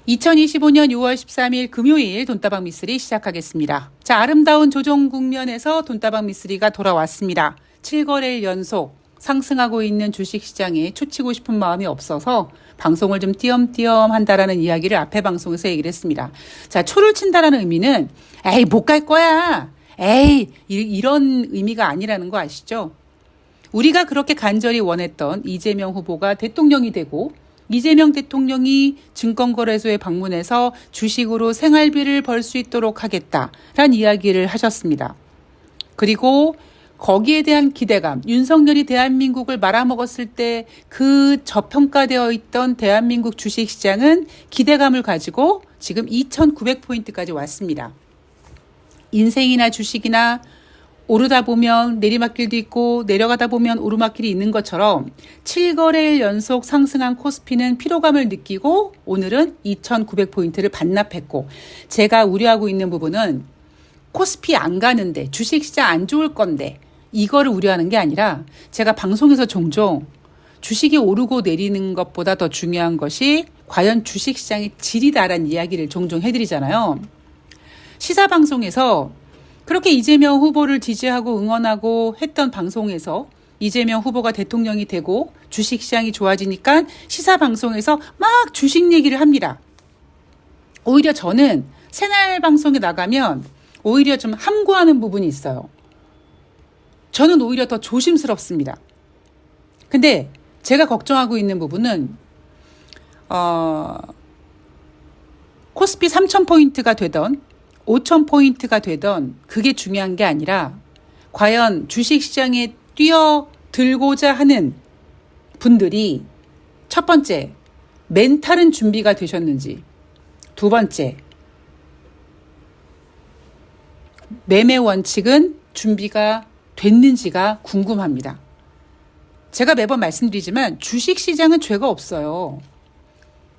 2025년 6월 13일 금요일 돈다방 미쓰리 시작하겠습니다. 자, 아름다운 조정 국면에서 돈다방 미쓰리가 돌아왔습니다. 7거래일 연속 상승하고 있는 주식시장에 초치고 싶은 마음이 없어서 방송을 좀 띄엄띄엄 한다라는 이야기를 앞에 방송에서 얘기를 했습니다. 자, 초를 친다라는 의미는 에이 못 갈 거야. 에이 이런 의미가 아니라는 거 아시죠? 우리가 그렇게 간절히 원했던 이재명 후보가 대통령이 되고 이재명 대통령이 증권거래소에 방문해서 주식으로 생활비를 벌 수 있도록 하겠다라는 이야기를 하셨습니다. 그리고 거기에 대한 기대감, 윤석열이 대한민국을 말아먹었을 때 그 저평가되어 있던 대한민국 주식시장은 기대감을 가지고 지금 2,900포인트까지 왔습니다. 인생이나 주식이나 오르다 보면 내리막길도 있고 내려가다 보면 오르막길이 있는 것처럼 7거래일 연속 상승한 코스피는 피로감을 느끼고 오늘은 2,900포인트를 반납했고, 제가 우려하고 있는 부분은 코스피 안 가는데 주식시장 안 좋을 건데 이거를 우려하는 게 아니라, 제가 방송에서 종종 주식이 오르고 내리는 것보다 더 중요한 것이 과연 주식시장의 질이다라는 이야기를 종종 해드리잖아요. 시사방송에서 그렇게 이재명 후보를 지지하고 응원하고 했던 방송에서 이재명 후보가 대통령이 되고 주식시장이 좋아지니까 시사방송에서 막 주식 얘기를 합니다. 오히려 저는 새날 방송에 나가면 오히려 좀 함구하는 부분이 있어요. 저는 오히려 더 조심스럽습니다. 근데 제가 걱정하고 있는 부분은 코스피 3,000포인트가 되던 5,000포인트가 되던 그게 중요한 게 아니라, 과연 주식시장에 뛰어들고자 하는 분들이 첫 번째, 멘탈은 준비가 되셨는지, 두 번째, 매매 원칙은 준비가 됐는지가 궁금합니다. 제가 매번 말씀드리지만 주식시장은 죄가 없어요.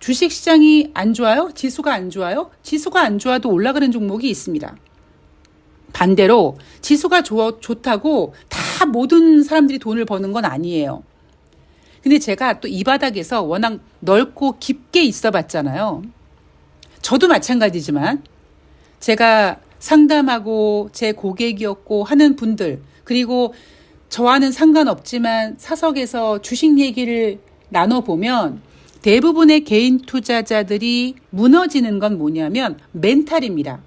주식시장이 안 좋아요? 지수가 안 좋아요? 지수가 안 좋아도 올라가는 종목이 있습니다. 반대로 지수가 좋다고 다 모든 사람들이 돈을 버는 건 아니에요. 근데 제가 또 이 바닥에서 워낙 넓고 깊게 있어 봤잖아요. 저도 마찬가지지만 제가 상담하고 제 고객이었고 하는 분들, 그리고 저와는 상관없지만 사석에서 주식 얘기를 나눠보면 대부분의 개인 투자자들이 무너지는 건 뭐냐면 멘탈입니다.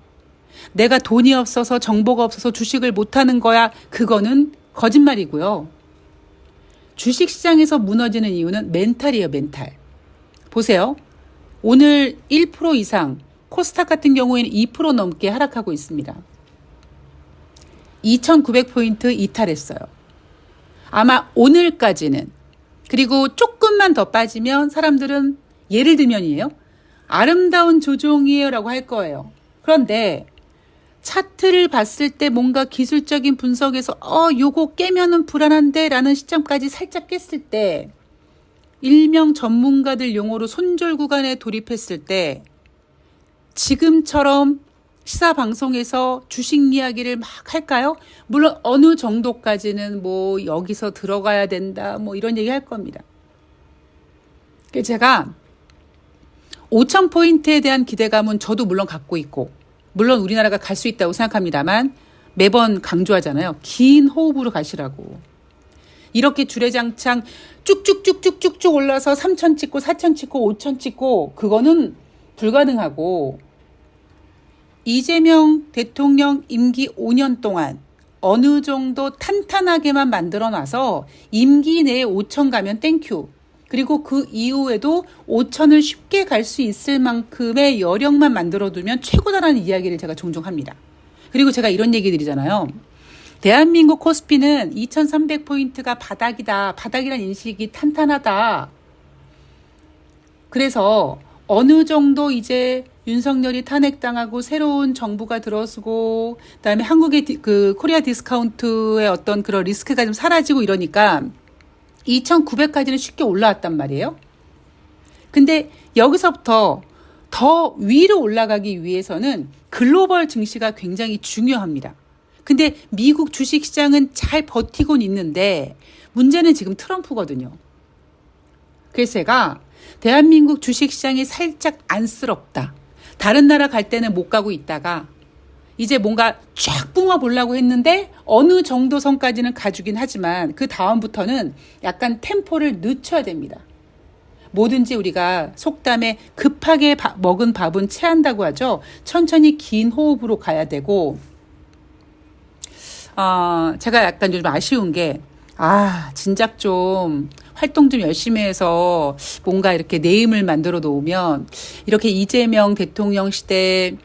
내가 돈이 없어서 정보가 없어서 주식을 못하는 거야. 그거는 거짓말이고요. 주식시장에서 무너지는 이유는 멘탈이에요. 멘탈. 보세요. 오늘 1% 이상, 코스닥 같은 경우에는 2% 넘게 하락하고 있습니다. 2,900포인트 이탈했어요. 아마 오늘까지는, 그리고 조금만 더 빠지면 사람들은 예를 들면이에요. 아름다운 조종이에요 라고 할 거예요. 그런데 차트를 봤을 때 뭔가 기술적인 분석에서 요거 깨면은 불안한데 라는 시점까지 살짝 깼을 때, 일명 전문가들 용어로 손절 구간에 돌입했을 때, 지금처럼 시사방송에서 주식 이야기를 막 할까요? 물론 어느 정도까지는 뭐 여기서 들어가야 된다 뭐 이런 얘기 할 겁니다. 제가 5,000포인트에 대한 기대감은 저도 물론 갖고 있고, 물론 우리나라가 갈 수 있다고 생각합니다만 매번 강조하잖아요. 긴 호흡으로 가시라고. 이렇게 주례장창 쭉쭉쭉쭉쭉쭉 올라서 3,000 찍고 4,000 찍고 5,000 찍고 그거는 불가능하고, 이재명 대통령 임기 5년 동안 어느 정도 탄탄하게만 만들어놔서 임기 내에 5,000 가면 땡큐. 그리고 그 이후에도 5,000을 쉽게 갈 수 있을 만큼의 여력만 만들어두면 최고다라는 이야기를 제가 종종 합니다. 그리고 제가 이런 얘기 드리잖아요. 대한민국 코스피는 2,300포인트가 바닥이다. 바닥이라는 인식이 탄탄하다. 그래서 어느 정도 이제 윤석열이 탄핵당하고 새로운 정부가 들어서고 그다음에 한국의 그 코리아 디스카운트의 어떤 그런 리스크가 좀 사라지고 이러니까 2,900까지는 쉽게 올라왔단 말이에요. 근데 여기서부터 더 위로 올라가기 위해서는 글로벌 증시가 굉장히 중요합니다. 근데 미국 주식시장은 잘 버티곤 있는데 문제는 지금 트럼프거든요. 그래서 제가 대한민국 주식시장이 살짝 안쓰럽다. 다른 나라 갈 때는 못 가고 있다가 이제 뭔가 쫙 뿜어보려고 했는데 어느 정도 선까지는 가주긴 하지만 그 다음부터는 약간 템포를 늦춰야 됩니다. 뭐든지 우리가 속담에 급하게 먹은 밥은 체한다고 하죠. 천천히 긴 호흡으로 가야 되고 제가 약간 좀 아쉬운 게 진작 좀 활동 좀 열심히 해서 뭔가 이렇게 네임을 만들어 놓으면 이렇게 이재명 대통령 시대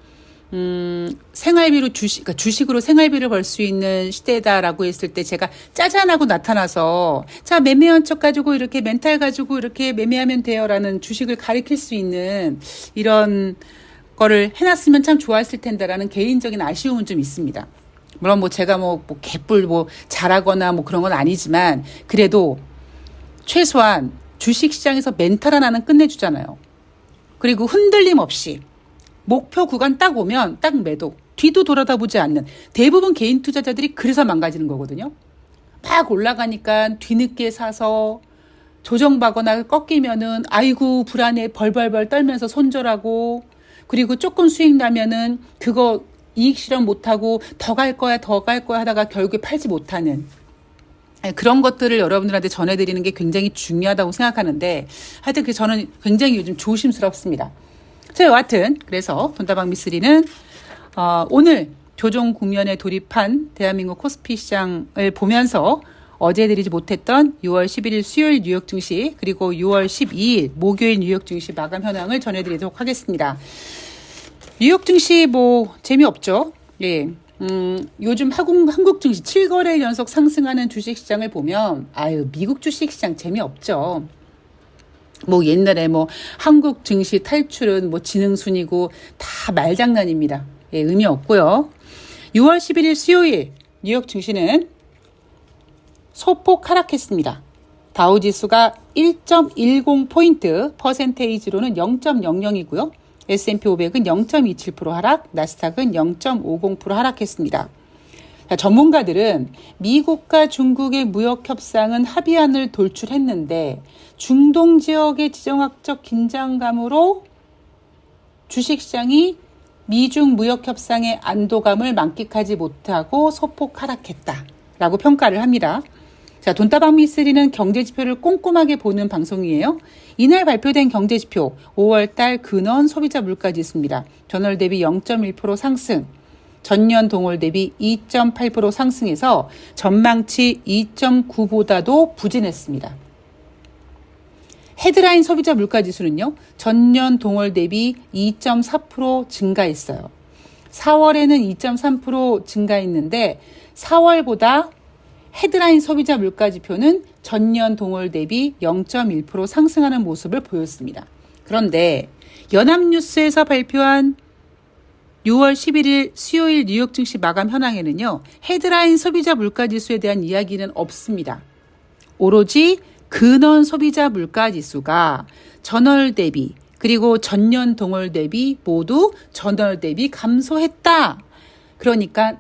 생활비로 그러니까 주식으로 생활비를 벌 수 있는 시대다라고 했을 때 제가 짜잔하고 나타나서 자, 매매한 척 가지고 이렇게 멘탈 가지고 이렇게 매매하면 돼요라는 주식을 가리킬 수 있는 이런 거를 해놨으면 참 좋았을 텐데라는 개인적인 아쉬움은 좀 있습니다. 물론 제가 개뿔 잘하거나 그런 건 아니지만 그래도 최소한 주식 시장에서 멘탈 하나는 끝내주잖아요. 그리고 흔들림 없이 목표 구간 딱 오면 딱 매도. 뒤도 돌아다보지 않는 대부분 개인 투자자들이 그래서 망가지는 거거든요. 막 올라가니까 뒤늦게 사서 조정받거나 꺾이면은 아이고 불안해 벌벌벌 떨면서 손절하고 그리고 조금 수익 나면은 그거 이익 실현 못하고 더 갈 거야 하다가 결국에 팔지 못하는 그런 것들을 여러분들한테 전해드리는 게 굉장히 중요하다고 생각하는데 하여튼 저는 굉장히 요즘 조심스럽습니다. 자, 여하튼 그래서 돈다방 미쓰리는 오늘 조정 국면에 돌입한 대한민국 코스피 시장을 보면서 어제 드리지 못했던 6월 11일 수요일 뉴욕 증시 그리고 6월 12일 목요일 뉴욕 증시 마감 현황을 전해드리도록 하겠습니다. 뉴욕 증시 재미없죠. 예. 요즘 한국 증시 7거래일 연속 상승하는 주식시장을 보면 미국 주식시장 재미없죠. 옛날에 한국 증시 탈출은 지능순이고 다 말장난입니다. 예, 의미 없고요. 6월 11일 수요일 뉴욕 증시는 소폭 하락했습니다. 다우지수가 1.10포인트, 퍼센테이지로는 0.00이고요. S&P 500은 0.27% 하락, 나스닥은 0.50% 하락했습니다. 전문가들은 미국과 중국의 무역 협상은 합의안을 돌출했는데 중동 지역의 지정학적 긴장감으로 주식시장이 미중 무역 협상의 안도감을 만끽하지 못하고 소폭 하락했다라고 평가를 합니다. 자, 돈다방 미쓰리는 경제지표를 꼼꼼하게 보는 방송이에요. 이날 발표된 경제지표 5월달 근원 소비자 물가지수입니다. 전월 대비 0.1% 상승, 전년 동월 대비 2.8% 상승해서 전망치 2.9보다도 부진했습니다. 헤드라인 소비자 물가지수는요. 전년 동월 대비 2.4% 증가했어요. 4월에는 2.3% 증가했는데 4월보다 헤드라인 소비자 물가지표는 전년 동월 대비 0.1% 상승하는 모습을 보였습니다. 그런데 연합뉴스에서 발표한 6월 11일 수요일 뉴욕 증시 마감 현황에는요. 헤드라인 소비자 물가지수에 대한 이야기는 없습니다. 오로지 근원 소비자 물가지수가 전월 대비 그리고 전년 동월 대비 모두 전월 대비 감소했다. 그러니까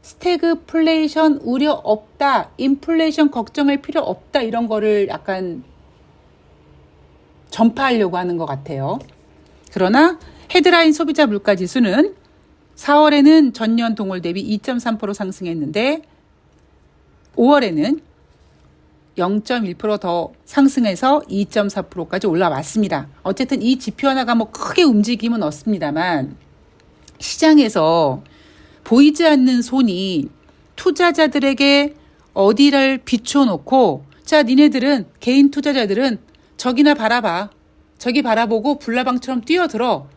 스태그플레이션 우려 없다. 인플레이션 걱정할 필요 없다. 이런 거를 약간 전파하려고 하는 것 같아요. 그러나 헤드라인 소비자 물가 지수는 4월에는 전년 동월 대비 2.3% 상승했는데 5월에는 0.1% 상승해서 2.4%까지 올라왔습니다. 어쨌든 이 지표 하나가 크게 움직임은 없습니다만 시장에서 보이지 않는 손이 투자자들에게 어디를 비춰놓고 자, 니네들은 개인 투자자들은 저기나 바라봐. 저기 바라보고 불나방처럼 뛰어들어.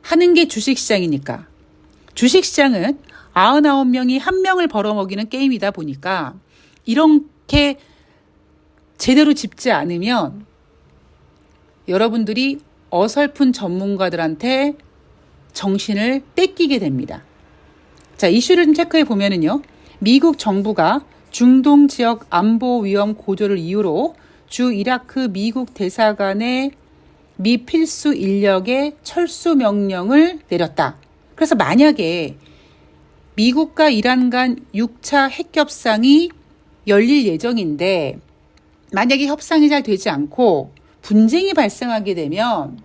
하는 게 주식시장이니까. 주식시장은 99명이 1명을 벌어먹이는 게임이다 보니까 이렇게 제대로 짚지 않으면 여러분들이 어설픈 전문가들한테 정신을 뺏기게 됩니다. 자, 이슈를 좀 체크해 보면은요. 미국 정부가 중동 지역 안보 위험 고조를 이유로 주 이라크 미국 대사관의 미필수 인력의 철수 명령을 내렸다. 그래서 만약에 미국과 이란 간 6차 핵 협상이 열릴 예정인데 만약에 협상이 잘 되지 않고 분쟁이 발생하게 되면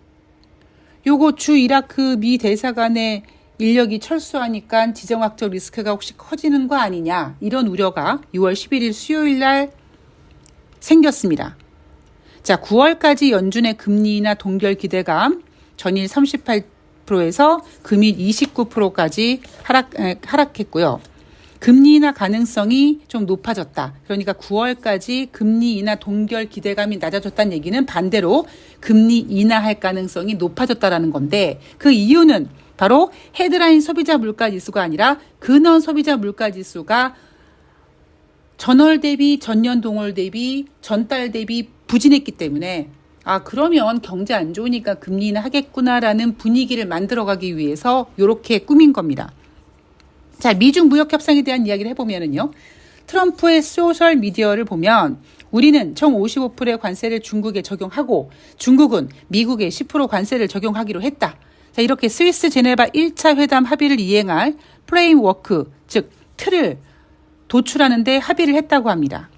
요거 주 이라크 미 대사관의 인력이 철수하니까 지정학적 리스크가 혹시 커지는 거 아니냐, 이런 우려가 6월 11일 수요일 날 생겼습니다. 자, 9월까지 연준의 금리나 동결 기대감 전일 38%에서 금일 29%까지 하락했고요. 금리 인하 가능성이 좀 높아졌다. 그러니까 9월까지 금리 인하 동결 기대감이 낮아졌다는 얘기는 반대로 금리 인하할 가능성이 높아졌다라는 건데, 그 이유는 바로 헤드라인 소비자 물가 지수가 아니라 근원 소비자 물가 지수가 전월 대비, 전년 동월 대비, 전달 대비 부진했기 때문에 그러면 경제 안 좋으니까 금리 인하 하겠구나라는 분위기를 만들어가기 위해서 이렇게 꾸민 겁니다. 자, 미중 무역 협상에 대한 이야기를 해보면은요, 트럼프의 소셜 미디어를 보면 우리는 총 55%의 관세를 중국에 적용하고 중국은 미국에 10% 관세를 적용하기로 했다. 자, 이렇게 스위스 제네바 1차 회담 합의를 이행할 프레임워크, 즉 틀을 도출하는데 합의를 했다고 합니다.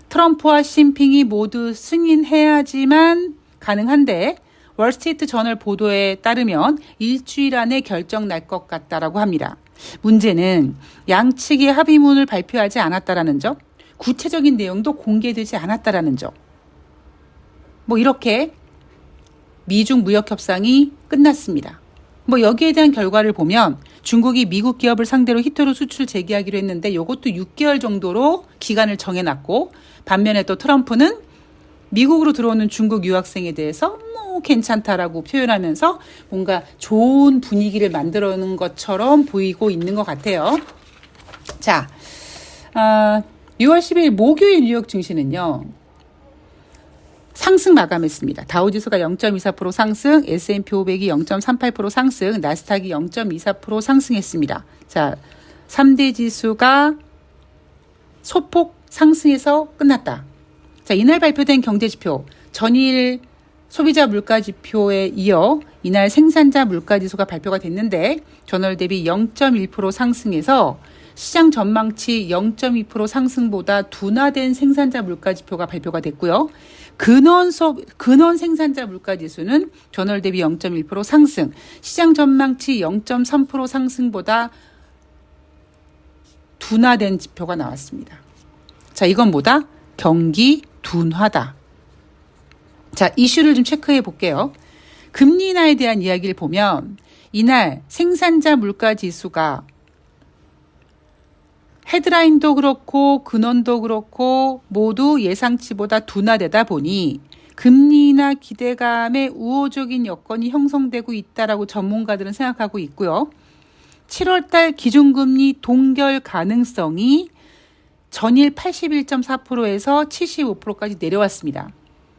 트럼프와 시진핑이 모두 승인해야지만 가능한데 월스트리트 저널 보도에 따르면 일주일 안에 결정 날 것 같다라고 합니다. 문제는 양측의 합의문을 발표하지 않았다라는 점, 구체적인 내용도 공개되지 않았다라는 점. 이렇게 미중 무역 협상이 끝났습니다. 여기에 대한 결과를 보면 중국이 미국 기업을 상대로 히토류 수출 재개하기로 했는데 이것도 6개월 정도로 기간을 정해놨고, 반면에 또 트럼프는 미국으로 들어오는 중국 유학생에 대해서 괜찮다라고 표현하면서 뭔가 좋은 분위기를 만들어 놓은 것처럼 보이고 있는 것 같아요. 자, 6월 10일 목요일 뉴욕 증시는요, 상승 마감했습니다. 다우지수가 0.24% 상승, S&P 500이 0.38% 상승, 나스닥이 0.24% 상승했습니다. 자, 3대 지수가 소폭 상승해서 끝났다. 자, 이날 발표된 경제지표, 전일 소비자 물가지표에 이어 이날 생산자 물가지수가 발표가 됐는데 전월 대비 0.1% 상승해서 시장 전망치 0.2% 상승보다 둔화된 생산자 물가지표가 발표가 됐고요. 근원 생산자 물가지수는 전월 대비 0.1% 상승, 시장 전망치 0.3% 상승보다 둔화된 지표가 나왔습니다. 자, 이건 뭐다? 경기 둔화다. 자, 이슈를 좀 체크해 볼게요. 금리 인하에 대한 이야기를 보면 이날 생산자 물가 지수가 헤드라인도 그렇고 근원도 그렇고 모두 예상치보다 둔화되다 보니 금리 인하 기대감에 우호적인 여건이 형성되고 있다라고 전문가들은 생각하고 있고요. 7월달 기준금리 동결 가능성이 전일 81.4%에서 75%까지 내려왔습니다.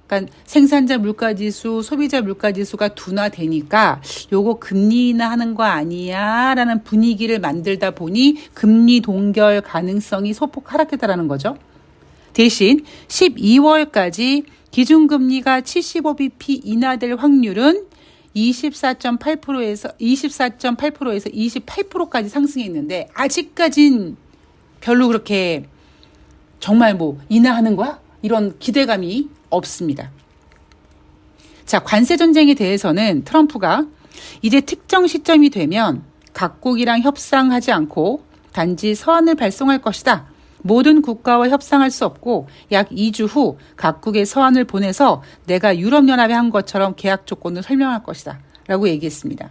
그러니까 생산자 물가지수, 소비자 물가지수가 둔화되니까 요거 금리 인하하는 거 아니야 라는 분위기를 만들다 보니 금리 동결 가능성이 소폭 하락했다라는 거죠. 대신 12월까지 기준금리가 75bp 인하될 확률은 24.8%에서 28%까지 상승했는데 아직까진 별로 그렇게 정말 인하하는 거야? 이런 기대감이 없습니다. 자, 관세 전쟁에 대해서는 트럼프가 이제 특정 시점이 되면 각국이랑 협상하지 않고 단지 서한을 발송할 것이다. 모든 국가와 협상할 수 없고 약 2주 후 각국의 서한을 보내서 내가 유럽연합에 한 것처럼 계약 조건을 설명할 것이다. 라고 얘기했습니다.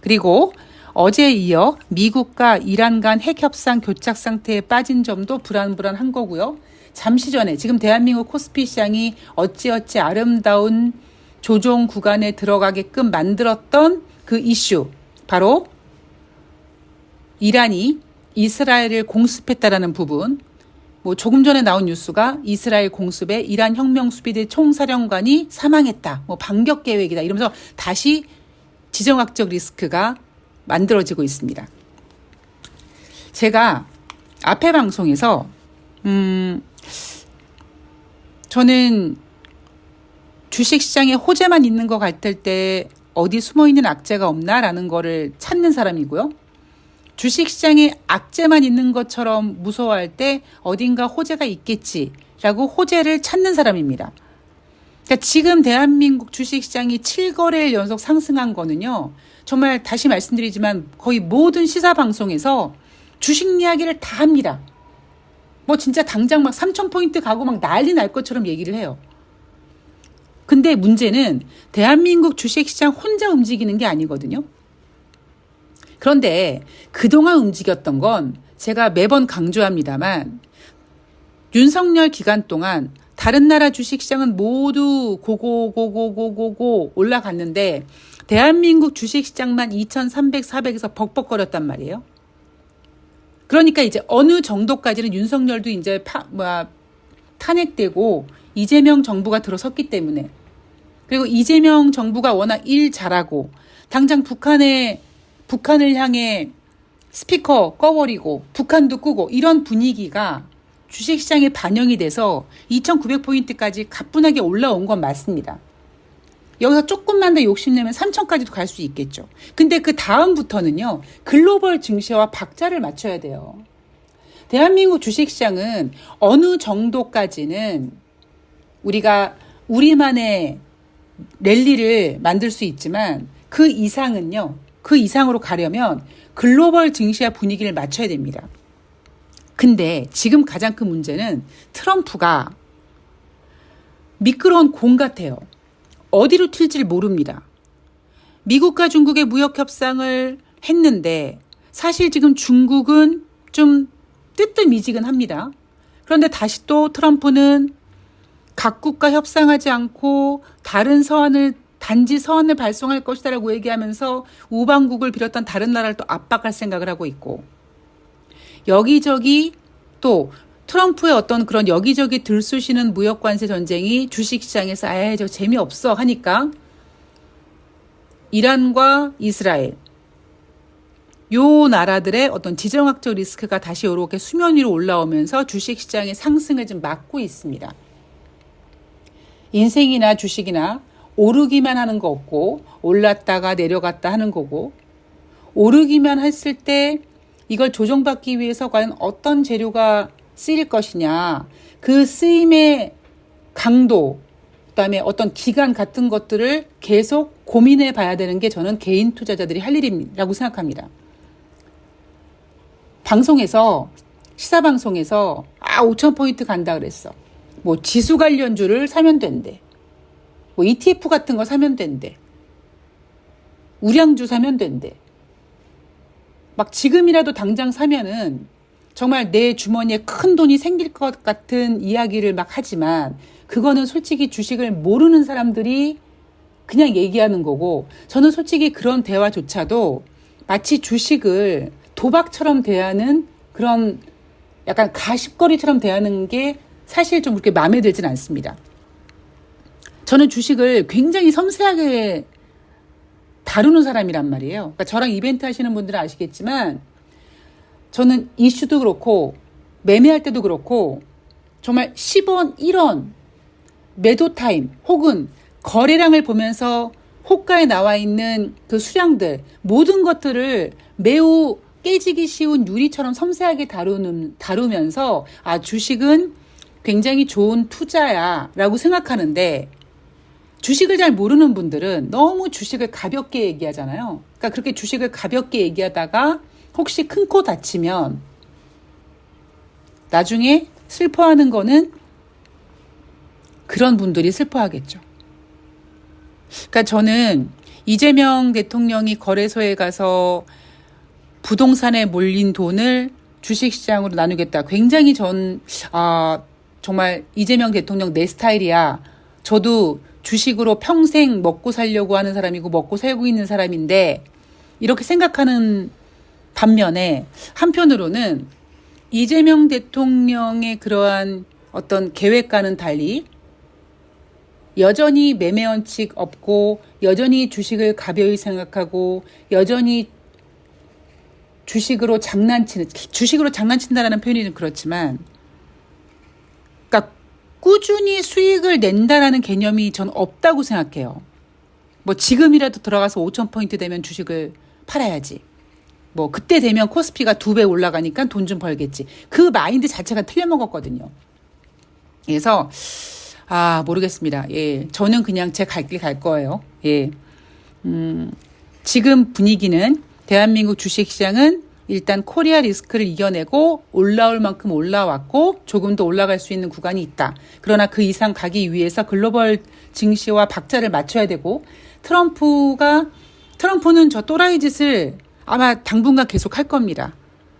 그리고 어제에 이어 미국과 이란 간 핵협상 교착 상태에 빠진 점도 불안한 거고요. 잠시 전에 지금 대한민국 코스피 시장이 어찌어찌 아름다운 조정 구간에 들어가게끔 만들었던 그 이슈, 바로 이란이 이스라엘을 공습했다라는 부분. 조금 전에 나온 뉴스가 이스라엘 공습에 이란 혁명수비대 총사령관이 사망했다. 반격 계획이다. 이러면서 다시 지정학적 리스크가 만들어지고 있습니다. 제가 앞에 방송에서 저는 주식시장에 호재만 있는 것 같을 때 어디 숨어있는 악재가 없나라는 거를 찾는 사람이고요. 주식시장에 악재만 있는 것처럼 무서워할 때 어딘가 호재가 있겠지라고 호재를 찾는 사람입니다. 그러니까 지금 대한민국 주식시장이 7거래일 연속 상승한 거는요. 정말 다시 말씀드리지만 거의 모든 시사 방송에서 주식 이야기를 다 합니다. 뭐 진짜 당장 막 3,000포인트 가고 막 난리 날 것처럼 얘기를 해요. 근데 문제는 대한민국 주식시장 혼자 움직이는 게 아니거든요. 그런데 그동안 움직였던 건 제가 매번 강조합니다만 윤석열 기간 동안 다른 나라 주식시장은 모두 고고 올라갔는데 대한민국 주식시장만 2,300, 400에서 벅벅거렸단 말이에요. 그러니까 이제 어느 정도까지는 윤석열도 이제 탄핵되고 이재명 정부가 들어섰기 때문에, 그리고 이재명 정부가 워낙 일 잘하고 당장 북한을 향해 스피커 꺼버리고 북한도 끄고 이런 분위기가 주식시장에 반영이 돼서 2,900포인트까지 가뿐하게 올라온 건 맞습니다. 여기서 조금만 더 욕심내면 3,000까지도 갈 수 있겠죠. 근데 그 다음부터는요, 글로벌 증시와 박자를 맞춰야 돼요. 대한민국 주식시장은 어느 정도까지는 우리가 우리만의 랠리를 만들 수 있지만 그 이상으로 가려면 글로벌 증시와 분위기를 맞춰야 됩니다. 근데 지금 가장 큰 문제는 트럼프가 미끄러운 공 같아요. 어디로 튈지 모릅니다. 미국과 중국의 무역 협상을 했는데 사실 지금 중국은 좀 뜨뜻미지근합니다. 그런데 다시 또 트럼프는 각국과 협상하지 않고 단지 서한을 발송할 것이다라고 얘기하면서 우방국을 비롯한 다른 나라를 또 압박할 생각을 하고 있고, 여기저기 또 트럼프의 어떤 그런 여기저기 들쑤시는 무역 관세 전쟁이 주식시장에서 저 재미없어 하니까 이란과 이스라엘 요 나라들의 어떤 지정학적 리스크가 다시 이렇게 수면 위로 올라오면서 주식시장의 상승을 좀 막고 있습니다. 인생이나 주식이나 오르기만 하는 거 없고 올랐다가 내려갔다 하는 거고, 오르기만 했을 때 이걸 조정받기 위해서 과연 어떤 재료가 쓰일 것이냐, 그 쓰임의 강도, 그다음에 어떤 기간 같은 것들을 계속 고민해 봐야 되는 게 저는 개인 투자자들이 할 일이라고 생각합니다. 시사방송에서 5,000포인트 간다 그랬어. 뭐 지수 관련주를 사면 된대. 뭐 ETF 같은 거 사면 된대. 우량주 사면 된대. 막 지금이라도 당장 사면은 정말 내 주머니에 큰 돈이 생길 것 같은 이야기를 막 하지만, 그거는 솔직히 주식을 모르는 사람들이 그냥 얘기하는 거고, 저는 솔직히 그런 대화조차도 마치 주식을 도박처럼 대하는 그런 약간 가십거리처럼 대하는 게 사실 좀 그렇게 마음에 들진 않습니다. 저는 주식을 굉장히 섬세하게 다루는 사람이란 말이에요. 그러니까 저랑 이벤트 하시는 분들은 아시겠지만 저는 이슈도 그렇고 매매할 때도 그렇고 정말 10원, 1원 매도 타임 혹은 거래량을 보면서 호가에 나와 있는 그 수량들 모든 것들을 매우 깨지기 쉬운 유리처럼 섬세하게 다루면서 주식은 굉장히 좋은 투자야 라고 생각하는데, 주식을 잘 모르는 분들은 너무 주식을 가볍게 얘기하잖아요. 그러니까 그렇게 주식을 가볍게 얘기하다가 혹시 큰 코 다치면 나중에 슬퍼하는 거는 그런 분들이 슬퍼하겠죠. 그러니까 저는 이재명 대통령이 거래소에 가서 부동산에 몰린 돈을 주식시장으로 나누겠다. 굉장히 정말 이재명 대통령 내 스타일이야. 저도 주식으로 평생 먹고 살려고 하는 사람이고 먹고 살고 있는 사람인데, 이렇게 생각하는 반면에 한편으로는 이재명 대통령의 그러한 어떤 계획과는 달리 여전히 매매 원칙 없고 여전히 주식을 가벼이 생각하고 여전히 주식으로 장난친다라는 표현이 좀 그렇지만, 그러니까 꾸준히 수익을 낸다라는 개념이 전 없다고 생각해요. 뭐 지금이라도 들어가서 5,000포인트 되면 주식을 팔아야지. 뭐 그때 되면 코스피가 2배 올라가니까 돈 좀 벌겠지. 그 마인드 자체가 틀려먹었거든요. 그래서 모르겠습니다. 예. 저는 그냥 제 갈 길 갈 거예요. 예. 지금 분위기는 대한민국 주식시장은 일단 코리아 리스크를 이겨내고 올라올 만큼 올라왔고 조금 더 올라갈 수 있는 구간이 있다. 그러나 그 이상 가기 위해서 글로벌 증시와 박자를 맞춰야 되고 트럼프는 저 또라이 짓을 아마 당분간 계속 할 겁니다.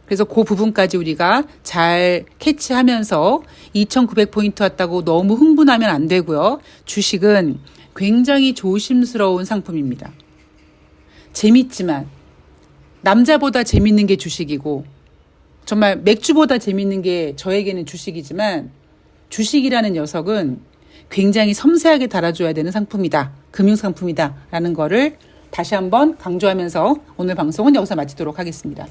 그래서 그 부분까지 우리가 잘 캐치하면서 2,900포인트 왔다고 너무 흥분하면 안 되고요. 주식은 굉장히 조심스러운 상품입니다. 재밌지만 남자보다 재밌는 게 주식이고 정말 맥주보다 재밌는 게 저에게는 주식이지만 주식이라는 녀석은 굉장히 섬세하게 달아줘야 되는 상품이다. 금융상품이다. 라는 거를 다시 한번 강조하면서 오늘 방송은 여기서 마치도록 하겠습니다.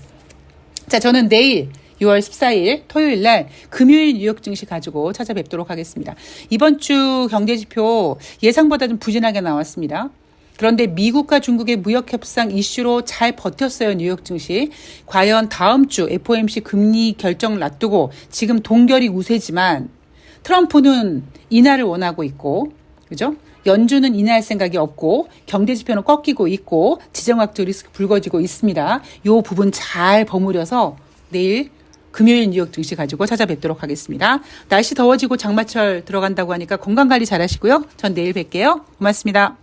자, 저는 내일 6월 14일 토요일 날 금요일 뉴욕 증시 가지고 찾아뵙도록 하겠습니다. 이번 주 경제지표 예상보다 좀 부진하게 나왔습니다. 그런데 미국과 중국의 무역협상 이슈로 잘 버텼어요. 뉴욕 증시. 과연 다음 주 FOMC 금리 결정 놔두고 지금 동결이 우세지만 트럼프는 인하를 원하고 있고, 그죠? 연준은 인하할 생각이 없고 경제지표는 꺾이고 있고 지정학적 리스크 불거지고 있습니다. 이 부분 잘 버무려서 내일 금요일 뉴욕 증시 가지고 찾아뵙도록 하겠습니다. 날씨 더워지고 장마철 들어간다고 하니까 건강관리 잘 하시고요. 전 내일 뵐게요. 고맙습니다.